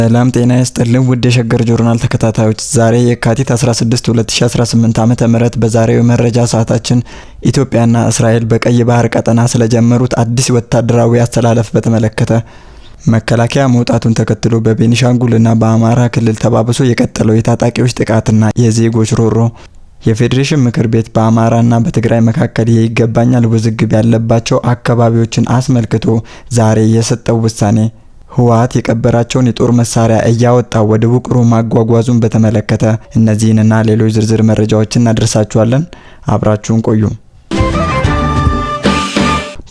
ሰላም ጤና ይስጥልን ውድ የሸገር ጆርናል ተከታታዮች፣ ዛሬ የካቲት 16 2018 ዓ.ም በዛሬው መረጃ ሰዓታችን ኢትዮጵያና እስራኤል በቀይ ባህር ቀጠና ስለጀመሩት አዲስ ወታደራዊ አስተላለፍ በተመለከተ፣ መከላከያ መውጣቱን ተከትሎ በቤኒሻንጉልና በአማራ ክልል ተባብሶ የቀጠለው የታጣቂዎች ጥቃትና የዜጎች ሮሮ፣ የፌዴሬሽን ምክር ቤት በአማራና በትግራይ መካከል የይገባኛል ውዝግብ ያለባቸው አካባቢዎችን አስመልክቶ ዛሬ የሰጠው ውሳኔ፣ ህወሓት የቀበራቸውን የጦር መሳሪያ እያወጣ ወደ ውቅሮ ማጓጓዙን በተመለከተ እነዚህንና ሌሎች ዝርዝር መረጃዎችን እናደርሳችኋለን። አብራችሁን ቆዩ።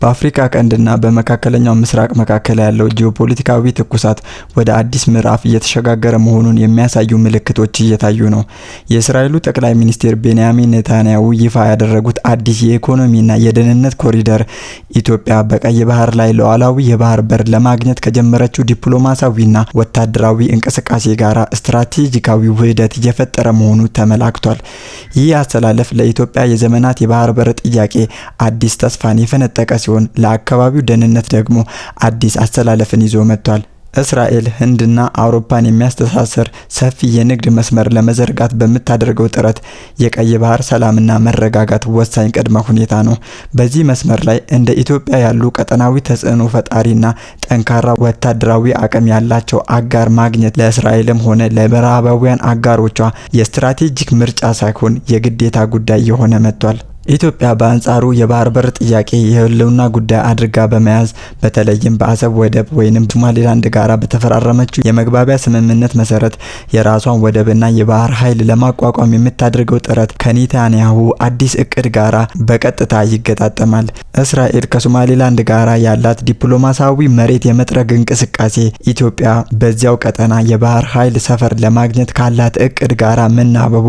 በአፍሪካ ቀንድና በመካከለኛው ምስራቅ መካከል ያለው ጂኦፖለቲካዊ ትኩሳት ወደ አዲስ ምዕራፍ እየተሸጋገረ መሆኑን የሚያሳዩ ምልክቶች እየታዩ ነው። የእስራኤሉ ጠቅላይ ሚኒስትር ቤንያሚን ኔታንያሁ ይፋ ያደረጉት አዲስ የኢኮኖሚና የደህንነት ኮሪደር ኢትዮጵያ በቀይ ባህር ላይ ሉዓላዊ የባህር በር ለማግኘት ከጀመረችው ዲፕሎማሲያዊና ወታደራዊ እንቅስቃሴ ጋር ስትራቴጂካዊ ውህደት እየፈጠረ መሆኑ ተመላክቷል። ይህ አስተላለፍ ለኢትዮጵያ የዘመናት የባህር በር ጥያቄ አዲስ ተስፋን የፈነጠቀ ሲሆን ለአካባቢው ደህንነት ደግሞ አዲስ አስተላለፍን ይዞ መጥቷል። እስራኤል ህንድና አውሮፓን የሚያስተሳስር ሰፊ የንግድ መስመር ለመዘርጋት በምታደርገው ጥረት የቀይ ባህር ሰላምና መረጋጋት ወሳኝ ቅድመ ሁኔታ ነው። በዚህ መስመር ላይ እንደ ኢትዮጵያ ያሉ ቀጠናዊ ተጽዕኖ ፈጣሪና ጠንካራ ወታደራዊ አቅም ያላቸው አጋር ማግኘት ለእስራኤልም ሆነ ለምዕራባውያን አጋሮቿ የስትራቴጂክ ምርጫ ሳይሆን የግዴታ ጉዳይ የሆነ መጥቷል። ኢትዮጵያ በአንጻሩ የባህር በር ጥያቄ የህልውና ጉዳይ አድርጋ በመያዝ በተለይም በአሰብ ወደብ ወይንም ሶማሌላንድ ጋራ በተፈራረመችው የመግባቢያ ስምምነት መሰረት የራሷን ወደብና የባህር ኃይል ለማቋቋም የምታደርገው ጥረት ከኔታንያሁ አዲስ እቅድ ጋራ በቀጥታ ይገጣጠማል። እስራኤል ከሶማሌላንድ ጋራ ያላት ዲፕሎማሲያዊ መሬት የመጥረግ እንቅስቃሴ ኢትዮጵያ በዚያው ቀጠና የባህር ኃይል ሰፈር ለማግኘት ካላት እቅድ ጋራ መናበቡ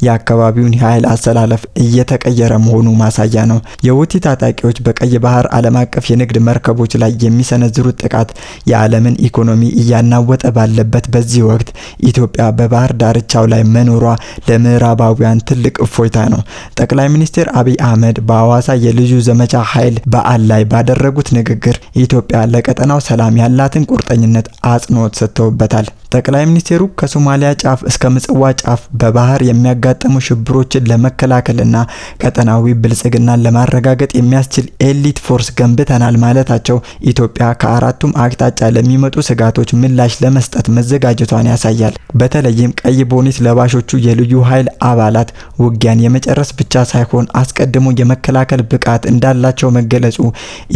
የአካባቢውን የኃይል አስተላለፍ እየተቀየረ መሆኑ ማሳያ ነው። የሁቲ ታጣቂዎች በቀይ ባህር ዓለም አቀፍ የንግድ መርከቦች ላይ የሚሰነዝሩት ጥቃት የዓለምን ኢኮኖሚ እያናወጠ ባለበት በዚህ ወቅት ኢትዮጵያ በባህር ዳርቻው ላይ መኖሯ ለምዕራባውያን ትልቅ እፎይታ ነው። ጠቅላይ ሚኒስትር አብይ አህመድ በሐዋሳ የልዩ ዘመቻ ኃይል በዓል ላይ ባደረጉት ንግግር ኢትዮጵያ ለቀጠናው ሰላም ያላትን ቁርጠኝነት አጽንኦት ሰጥተውበታል። ጠቅላይ ሚኒስትሩ ከሶማሊያ ጫፍ እስከ ምጽዋ ጫፍ በባህር የሚያጋጥሙ ሽብሮችን ለመከላከልና ቀጠናዊ ብልጽግናን ለማረጋገጥ የሚያስችል ኤሊት ፎርስ ገንብተናል ማለታቸው ኢትዮጵያ ከአራቱም አቅጣጫ ለሚመጡ ስጋቶች ምላሽ ለመስጠት መዘጋጀቷን ያሳያል። በተለይም ቀይ ቦኔት ለባሾቹ የልዩ ኃይል አባላት ውጊያን የመጨረስ ብቻ ሳይሆን አስቀድሞ የመከላከል ብቃት እንዳላቸው መገለጹ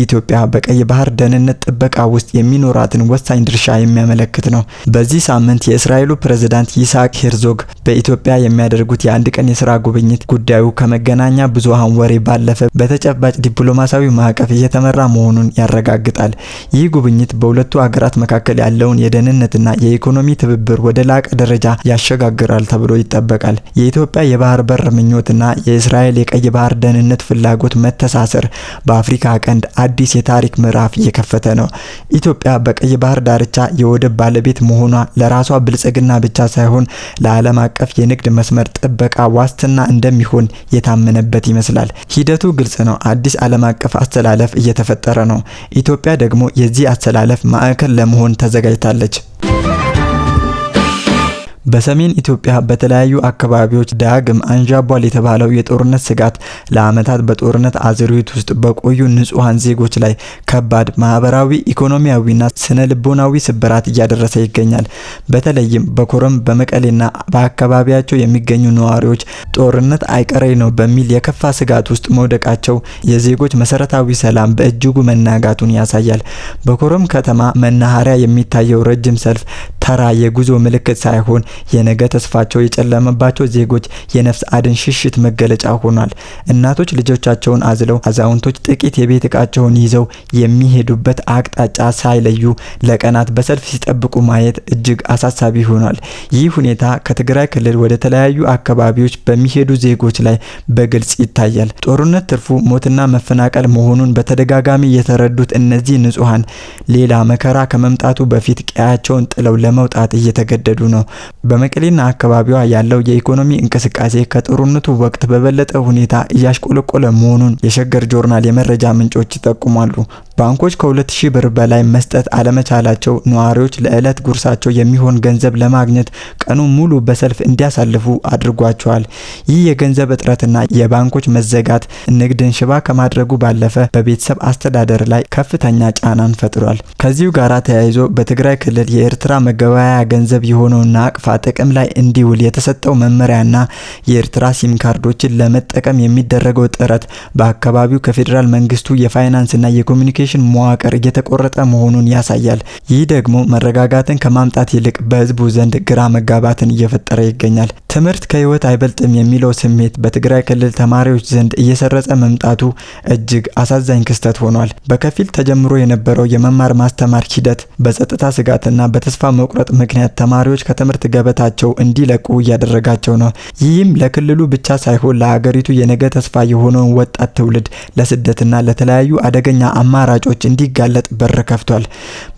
ኢትዮጵያ በቀይ ባህር ደህንነት ጥበቃ ውስጥ የሚኖራትን ወሳኝ ድርሻ የሚያመለክት ነው። በዚህ ሳምንት የእስራኤሉ ፕሬዝዳንት ይስሐቅ ሄርዞግ በኢትዮጵያ የሚያደርጉት የአንድ ቀን የሥራ ጉብኝት ጉዳዩ ከመገናኛ ብዙሃን ወሬ ባለፈ በተጨባጭ ዲፕሎማሲያዊ ማዕቀፍ እየተመራ መሆኑን ያረጋግጣል። ይህ ጉብኝት በሁለቱ ሀገራት መካከል ያለውን የደህንነትና የኢኮኖሚ ትብብር ወደ ላቀ ደረጃ ያሸጋግራል ተብሎ ይጠበቃል። የኢትዮጵያ የባህር በር ምኞትና የእስራኤል የቀይ ባህር ደህንነት ፍላጎት መተሳሰር በአፍሪካ ቀንድ አዲስ የታሪክ ምዕራፍ እየከፈተ ነው። ኢትዮጵያ በቀይ ባህር ዳርቻ የወደብ ባለቤት መሆኗ ለራሷ ብልጽግና ብቻ ሳይሆን ለዓለም አቀፍ የንግድ መስመር ጥበቃ ዋስትና እንደሚሆን የታመነበት ይመስላል። ሂደቱ ግልጽ ነው። አዲስ ዓለም አቀፍ አስተላለፍ እየተፈጠረ ነው። ኢትዮጵያ ደግሞ የዚህ አስተላለፍ ማዕከል ለመሆን ተዘጋጅታለች። በሰሜን ኢትዮጵያ በተለያዩ አካባቢዎች ዳግም አንዣቧል የተባለው የጦርነት ስጋት ለዓመታት በጦርነት አዙሪት ውስጥ በቆዩ ንጹሃን ዜጎች ላይ ከባድ ማህበራዊ፣ ኢኮኖሚያዊና ስነ ልቦናዊ ስብራት እያደረሰ ይገኛል። በተለይም በኮረም በመቀሌና በአካባቢያቸው የሚገኙ ነዋሪዎች ጦርነት አይቀሬ ነው በሚል የከፋ ስጋት ውስጥ መውደቃቸው የዜጎች መሰረታዊ ሰላም በእጅጉ መናጋቱን ያሳያል። በኮረም ከተማ መናኸሪያ የሚታየው ረጅም ሰልፍ ተራ የጉዞ ምልክት ሳይሆን የነገ ተስፋቸው የጨለመባቸው ዜጎች የነፍስ አድን ሽሽት መገለጫ ሆኗል። እናቶች ልጆቻቸውን አዝለው፣ አዛውንቶች ጥቂት የቤት ዕቃቸውን ይዘው የሚሄዱበት አቅጣጫ ሳይለዩ ለቀናት በሰልፍ ሲጠብቁ ማየት እጅግ አሳሳቢ ሆኗል። ይህ ሁኔታ ከትግራይ ክልል ወደ ተለያዩ አካባቢዎች በሚሄዱ ዜጎች ላይ በግልጽ ይታያል። ጦርነት ትርፉ ሞትና መፈናቀል መሆኑን በተደጋጋሚ የተረዱት እነዚህ ንጹሃን ሌላ መከራ ከመምጣቱ በፊት ቀያቸውን ጥለው ለመውጣት እየተገደዱ ነው። በመቀሌና አካባቢዋ ያለው የኢኮኖሚ እንቅስቃሴ ከጦርነቱ ወቅት በበለጠ ሁኔታ እያሽቆለቆለ መሆኑን የሸገር ጆርናል የመረጃ ምንጮች ይጠቁማሉ። ባንኮች ከ2000 ብር በላይ መስጠት አለመቻላቸው ነዋሪዎች ለዕለት ጉርሳቸው የሚሆን ገንዘብ ለማግኘት ቀኑን ሙሉ በሰልፍ እንዲያሳልፉ አድርጓቸዋል። ይህ የገንዘብ እጥረትና የባንኮች መዘጋት ንግድን ሽባ ከማድረጉ ባለፈ በቤተሰብ አስተዳደር ላይ ከፍተኛ ጫናን ፈጥሯል። ከዚሁ ጋር ተያይዞ በትግራይ ክልል የኤርትራ መገበያያ ገንዘብ የሆነው ናቅፋ ጥቅም ላይ እንዲውል የተሰጠው መመሪያና የኤርትራ ሲም ካርዶችን ለመጠቀም የሚደረገው ጥረት በአካባቢው ከፌዴራል መንግስቱ የፋይናንስና የኮሙኒኬሽን መዋቅር እየተቆረጠ መሆኑን ያሳያል። ይህ ደግሞ መረጋጋትን ከማምጣት ይልቅ በህዝቡ ዘንድ ግራ መጋባትን እየፈጠረ ይገኛል። ትምህርት ከህይወት አይበልጥም የሚለው ስሜት በትግራይ ክልል ተማሪዎች ዘንድ እየሰረጸ መምጣቱ እጅግ አሳዛኝ ክስተት ሆኗል። በከፊል ተጀምሮ የነበረው የመማር ማስተማር ሂደት በጸጥታ ስጋትና በተስፋ መቁረጥ ምክንያት ተማሪዎች ከትምህርት ገበታቸው እንዲለቁ እያደረጋቸው ነው። ይህም ለክልሉ ብቻ ሳይሆን ለሀገሪቱ የነገ ተስፋ የሆነውን ወጣት ትውልድ ለስደትና ለተለያዩ አደገኛ አማራጮች እንዲጋለጥ በር ከፍቷል።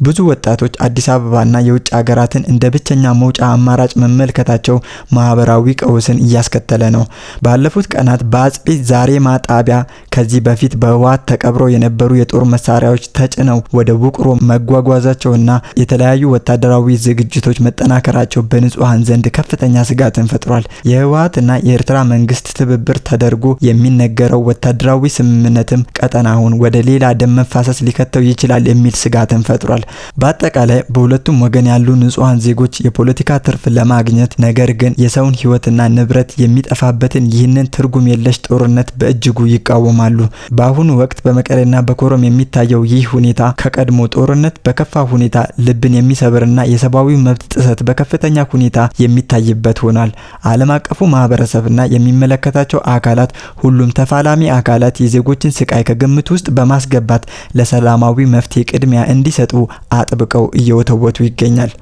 ብዙ ወጣቶች አዲስ አበባና የውጭ ሀገራትን እንደ ብቸኛ መውጫ አማራጭ መመልከታቸው ማህበራዊ ቀውስን እያስከተለ ነው። ባለፉት ቀናት በአጽቢ ዛሬማ ጣቢያ ከዚህ በፊት በህወሓት ተቀብረው የነበሩ የጦር መሳሪያዎች ተጭነው ወደ ውቅሮ መጓጓዛቸውና የተለያዩ ወታደራዊ ዝግጅቶች መጠናከራቸው በንጹሃን ዘንድ ከፍተኛ ስጋትን ፈጥሯል። የህወሓትና የኤርትራ መንግስት ትብብር ተደርጎ የሚነገረው ወታደራዊ ስምምነትም ቀጠናውን ወደ ሌላ ደም መፋሰስ ሊከተው ይችላል የሚል ስጋትን ፈጥሯል። በአጠቃላይ በሁለቱም ወገን ያሉ ንጹሃን ዜጎች የፖለቲካ ትርፍ ለማግኘት ነገር ግን የሰውን ህይወትና ንብረት የሚጠፋበትን ይህንን ትርጉም የለሽ ጦርነት በእጅጉ ይቃወማሉ። በአሁኑ ወቅት በመቀሌና በኮረም የሚታየው ይህ ሁኔታ ከቀድሞ ጦርነት በከፋ ሁኔታ ልብን የሚሰብርና የሰብአዊ መብት ጥሰት በከፍተኛ ሁኔታ የሚታይበት ሆኗል። ዓለም አቀፉ ማህበረሰብና የሚመለከታቸው አካላት ሁሉም ተፋላሚ አካላት የዜጎችን ስቃይ ከግምት ውስጥ በማስገባት ለሰላማዊ መፍትሄ ቅድሚያ እንዲሰጡ አጥብቀው እየወተወቱ ይገኛል።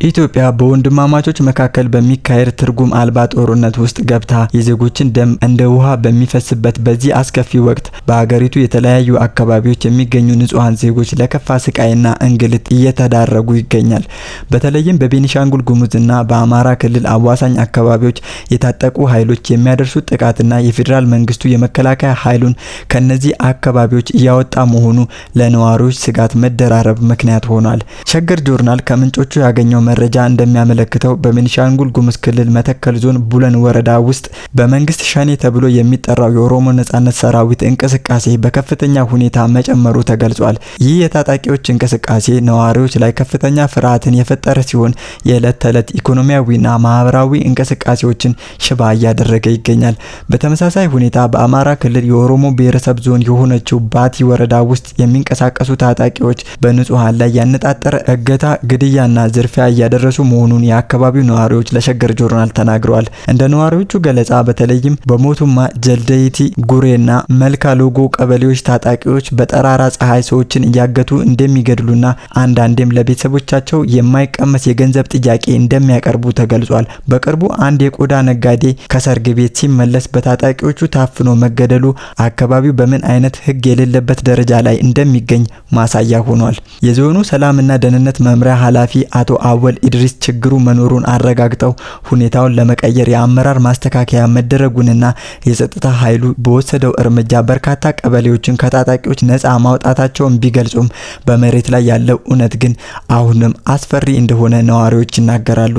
ኢትዮጵያ በወንድማማቾች መካከል በሚካሄድ ትርጉም አልባ ጦርነት ውስጥ ገብታ የዜጎችን ደም እንደ ውሃ በሚፈስበት በዚህ አስከፊ ወቅት በሀገሪቱ የተለያዩ አካባቢዎች የሚገኙ ንጹሃን ዜጎች ለከፋ ስቃይና እንግልት እየተዳረጉ ይገኛል። በተለይም በቤኒሻንጉል ጉሙዝና በአማራ ክልል አዋሳኝ አካባቢዎች የታጠቁ ኃይሎች የሚያደርሱት ጥቃትና የፌዴራል መንግስቱ የመከላከያ ኃይሉን ከነዚህ አካባቢዎች እያወጣ መሆኑ ለነዋሪዎች ስጋት መደራረብ ምክንያት ሆኗል። ሸገር ጆርናል ከምንጮቹ ያገኘው መረጃ እንደሚያመለክተው በቤኒሻንጉል ጉሙዝ ክልል መተከል ዞን ቡለን ወረዳ ውስጥ በመንግስት ሸኔ ተብሎ የሚጠራው የኦሮሞ ነጻነት ሰራዊት እንቅስቃሴ በከፍተኛ ሁኔታ መጨመሩ ተገልጿል። ይህ የታጣቂዎች እንቅስቃሴ ነዋሪዎች ላይ ከፍተኛ ፍርሃትን የፈጠረ ሲሆን የዕለት ተዕለት ኢኮኖሚያዊና ማህበራዊ እንቅስቃሴዎችን ሽባ እያደረገ ይገኛል። በተመሳሳይ ሁኔታ በአማራ ክልል የኦሮሞ ብሔረሰብ ዞን የሆነችው ባቲ ወረዳ ውስጥ የሚንቀሳቀሱ ታጣቂዎች በንጹሃን ላይ ያነጣጠረ እገታ፣ ግድያና ዝርፊያ እያደረሱ መሆኑን የአካባቢው ነዋሪዎች ለሸገር ጆርናል ተናግረዋል። እንደ ነዋሪዎቹ ገለጻ በተለይም በሞቱማ ጀልደይቲ፣ ጉሬና መልካ ሎጎ ቀበሌዎች ታጣቂዎች በጠራራ ፀሐይ ሰዎችን እያገቱ እንደሚገድሉና አንዳንዴም ለቤተሰቦቻቸው የማይቀመስ የገንዘብ ጥያቄ እንደሚያቀርቡ ተገልጿል። በቅርቡ አንድ የቆዳ ነጋዴ ከሰርግ ቤት ሲመለስ በታጣቂዎቹ ታፍኖ መገደሉ አካባቢው በምን አይነት ሕግ የሌለበት ደረጃ ላይ እንደሚገኝ ማሳያ ሆኗል። የዞኑ ሰላምና ደህንነት መምሪያ ኃላፊ አቶ አወል ኢድሪስ ችግሩ መኖሩን አረጋግጠው ሁኔታውን ለመቀየር የአመራር ማስተካከያ መደረጉንና የጸጥታ ኃይሉ በወሰደው እርምጃ በርካታ ቀበሌዎችን ከታጣቂዎች ነፃ ማውጣታቸውን ቢገልጹም በመሬት ላይ ያለው እውነት ግን አሁንም አስፈሪ እንደሆነ ነዋሪዎች ይናገራሉ።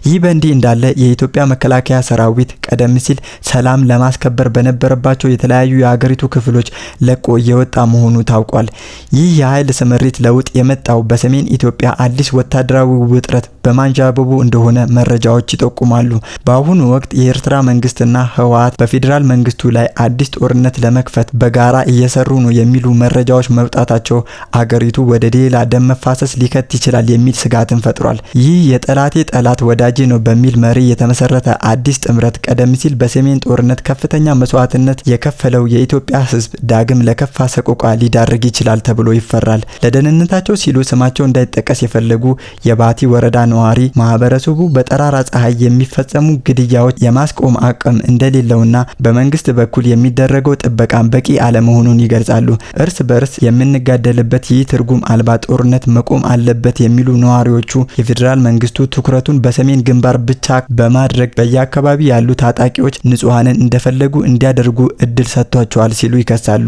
ይህ በእንዲህ እንዳለ የኢትዮጵያ መከላከያ ሰራዊት ቀደም ሲል ሰላም ለማስከበር በነበረባቸው የተለያዩ የሀገሪቱ ክፍሎች ለቆ እየወጣ መሆኑ ታውቋል። ይህ የኃይል ስምሪት ለውጥ የመጣው በሰሜን ኢትዮጵያ አዲስ ወታደራዊ ውጥረት በማንዣበቡ እንደሆነ መረጃዎች ይጠቁማሉ። በአሁኑ ወቅት የኤርትራ መንግስትና ህወሓት በፌዴራል መንግስቱ ላይ አዲስ ጦርነት ለመክፈት በጋራ እየሰሩ ነው የሚሉ መረጃዎች መውጣታቸው አገሪቱ ወደ ሌላ ደም መፋሰስ ሊከት ይችላል የሚል ስጋትን ፈጥሯል። ይህ የጠላቴ ጠላት ወዳጄ ነው በሚል መሪ የተመሰረተ አዲስ ጥምረት ቀደም ሲል በሰሜን ጦርነት ከፍተኛ መስዋዕትነት የከፈለው የኢትዮጵያ ህዝብ ዳግም ለከፋ ሰቆቃ ሊዳርግ ይችላል ተብሎ ይፈራል። ለደህንነታቸው ሲሉ ስማቸው እንዳይጠቀስ የፈለጉ የባቲ ወረዳ ወረዳ ነዋሪ ማህበረሰቡ በጠራራ ፀሐይ የሚፈጸሙ ግድያዎች የማስቆም አቅም እንደሌለውና በመንግስት በኩል የሚደረገው ጥበቃ በቂ አለመሆኑን ይገልጻሉ። እርስ በርስ የምንጋደልበት ይህ ትርጉም አልባ ጦርነት መቆም አለበት የሚሉ ነዋሪዎቹ የፌዴራል መንግስቱ ትኩረቱን በሰሜን ግንባር ብቻ በማድረግ በየአካባቢ ያሉ ታጣቂዎች ንጹሃንን እንደፈለጉ እንዲያደርጉ እድል ሰጥቷቸዋል ሲሉ ይከሳሉ።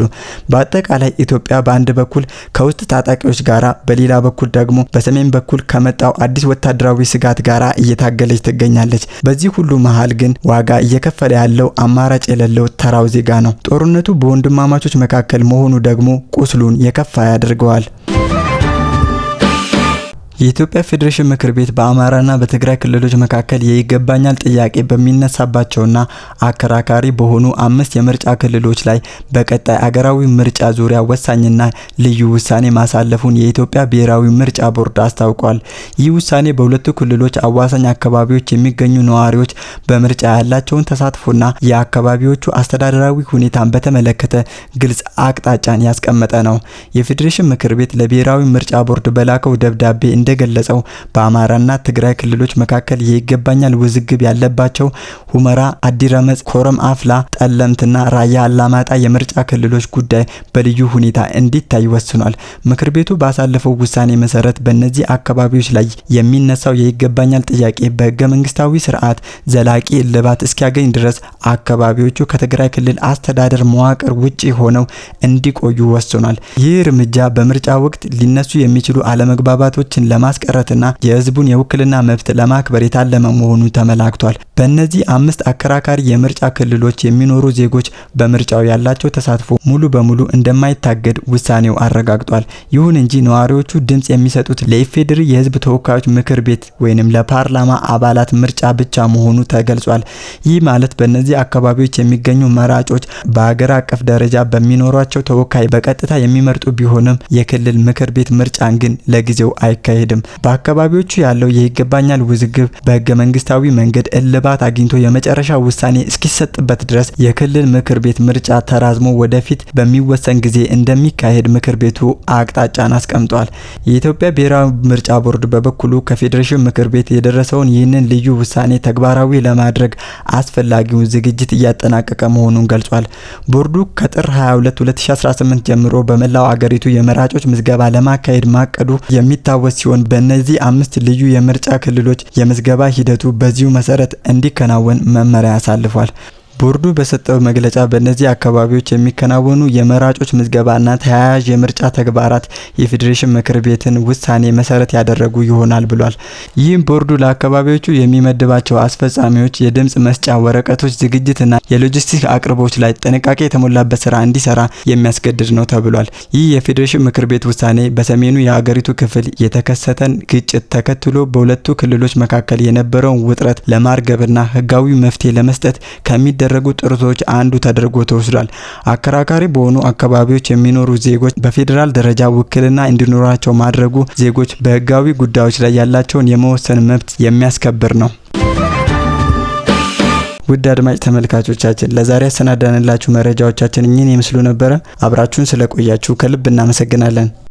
በአጠቃላይ ኢትዮጵያ በአንድ በኩል ከውስጥ ታጣቂዎች ጋራ በሌላ በኩል ደግሞ በሰሜን በኩል ከመጣው አዲስ ወታደራዊ ስጋት ጋራ እየታገለች ትገኛለች። በዚህ ሁሉ መሃል ግን ዋጋ እየከፈለ ያለው አማራጭ የሌለው ተራው ዜጋ ነው። ጦርነቱ በወንድማማቾች መካከል መሆኑ ደግሞ ቁስሉን የከፋ ያደርገዋል። የኢትዮጵያ ፌዴሬሽን ምክር ቤት በአማራና በትግራይ ክልሎች መካከል የይገባኛል ጥያቄ በሚነሳባቸውና አከራካሪ በሆኑ 5 የምርጫ ክልሎች ላይ በቀጣይ አገራዊ ምርጫ ዙሪያ ወሳኝና ልዩ ውሳኔ ማሳለፉን የኢትዮጵያ ብሔራዊ ምርጫ ቦርድ አስታውቋል። ይህ ውሳኔ በሁለቱ ክልሎች አዋሳኝ አካባቢዎች የሚገኙ ነዋሪዎች በምርጫ ያላቸውን ተሳትፎና የአካባቢዎቹ አስተዳደራዊ ሁኔታን በተመለከተ ግልጽ አቅጣጫን ያስቀመጠ ነው። የፌዴሬሽን ምክር ቤት ለብሔራዊ ምርጫ ቦርድ በላከው ደብዳቤ እንደገለጸው በአማራና ትግራይ ክልሎች መካከል የይገባኛል ውዝግብ ያለባቸው ሁመራ፣ አዲረመጽ፣ ኮረም አፍላ፣ ጠለምትና ራያ አላማጣ የምርጫ ክልሎች ጉዳይ በልዩ ሁኔታ እንዲታይ ወስኗል። ምክር ቤቱ ባሳለፈው ውሳኔ መሰረት በእነዚህ አካባቢዎች ላይ የሚነሳው የይገባኛል ጥያቄ በህገ መንግስታዊ ስርዓት ዘላቂ እልባት እስኪያገኝ ድረስ አካባቢዎቹ ከትግራይ ክልል አስተዳደር መዋቅር ውጪ ሆነው እንዲቆዩ ወስኗል። ይህ እርምጃ በምርጫ ወቅት ሊነሱ የሚችሉ አለመግባባቶችን ለማስቀረትና የህዝቡን የውክልና መብት ለማክበር የታለመ መሆኑ ተመላክቷል። በእነዚህ 5 አከራካሪ የምርጫ ክልሎች የሚኖሩ ዜጎች በምርጫው ያላቸው ተሳትፎ ሙሉ በሙሉ እንደማይታገድ ውሳኔው አረጋግጧል። ይሁን እንጂ ነዋሪዎቹ ድምጽ የሚሰጡት ለኢፌዴሪ የህዝብ ተወካዮች ምክር ቤት ወይንም ለፓርላማ አባላት ምርጫ ብቻ መሆኑ ተገልጿል። ይህ ማለት በእነዚህ አካባቢዎች የሚገኙ መራጮች በአገር አቀፍ ደረጃ በሚኖሯቸው ተወካይ በቀጥታ የሚመርጡ ቢሆንም የክልል ምክር ቤት ምርጫን ግን ለጊዜው አይካሄድም። በአካባቢዎቹ ያለው የይገባኛል ውዝግብ በህገ መንግስታዊ መንገድ እልባት አግኝቶ የመጨረሻ ውሳኔ እስኪሰጥበት ድረስ የክልል ምክር ቤት ምርጫ ተራዝሞ ወደፊት በሚወሰን ጊዜ እንደሚካሄድ ምክር ቤቱ አቅጣጫን አስቀምጧል። የኢትዮጵያ ብሔራዊ ምርጫ ቦርድ በበኩሉ ከፌዴሬሽን ምክር ቤት የደረሰውን ይህንን ልዩ ውሳኔ ተግባራዊ ለማድረግ አስፈላጊውን ዝግጅት እያጠናቀቀ መሆኑን ገልጿል። ቦርዱ ከጥር 22 2018 ጀምሮ በመላው አገሪቱ የመራጮች ምዝገባ ለማካሄድ ማቀዱ የሚታወስ ሲሆን በእነዚህ 5 ልዩ የምርጫ ክልሎች የምዝገባ ሂደቱ በዚሁ መሰረት እንዲከናወን መመሪያ አሳልፏል። ቦርዱ በሰጠው መግለጫ በእነዚህ አካባቢዎች የሚከናወኑ የመራጮች ምዝገባና ተያያዥ የምርጫ ተግባራት የፌዴሬሽን ምክር ቤትን ውሳኔ መሰረት ያደረጉ ይሆናል ብሏል። ይህም ቦርዱ ለአካባቢዎቹ የሚመድባቸው አስፈጻሚዎች የድምጽ መስጫ ወረቀቶች ዝግጅትና የሎጂስቲክ አቅርቦች ላይ ጥንቃቄ የተሞላበት ስራ እንዲሰራ የሚያስገድድ ነው ተብሏል። ይህ የፌዴሬሽን ምክር ቤት ውሳኔ በሰሜኑ የሀገሪቱ ክፍል የተከሰተን ግጭት ተከትሎ በሁለቱ ክልሎች መካከል የነበረውን ውጥረት ለማርገብና ህጋዊ መፍትሄ ለመስጠት ከሚደረጉ ጥረቶች አንዱ ተደርጎ ተወስዷል። አከራካሪ በሆኑ አካባቢዎች የሚኖሩ ዜጎች በፌዴራል ደረጃ ውክልና እንዲኖራቸው ማድረጉ ዜጎች በህጋዊ ጉዳዮች ላይ ያላቸውን የመወሰን መብት የሚያስከብር ነው። ውድ አድማጭ ተመልካቾቻችን ለዛሬ ያሰናዳንላችሁ መረጃዎቻችን እኚህን ይመስሉ ነበር። አብራችሁን ስለቆያችሁ ከልብ እናመሰግናለን።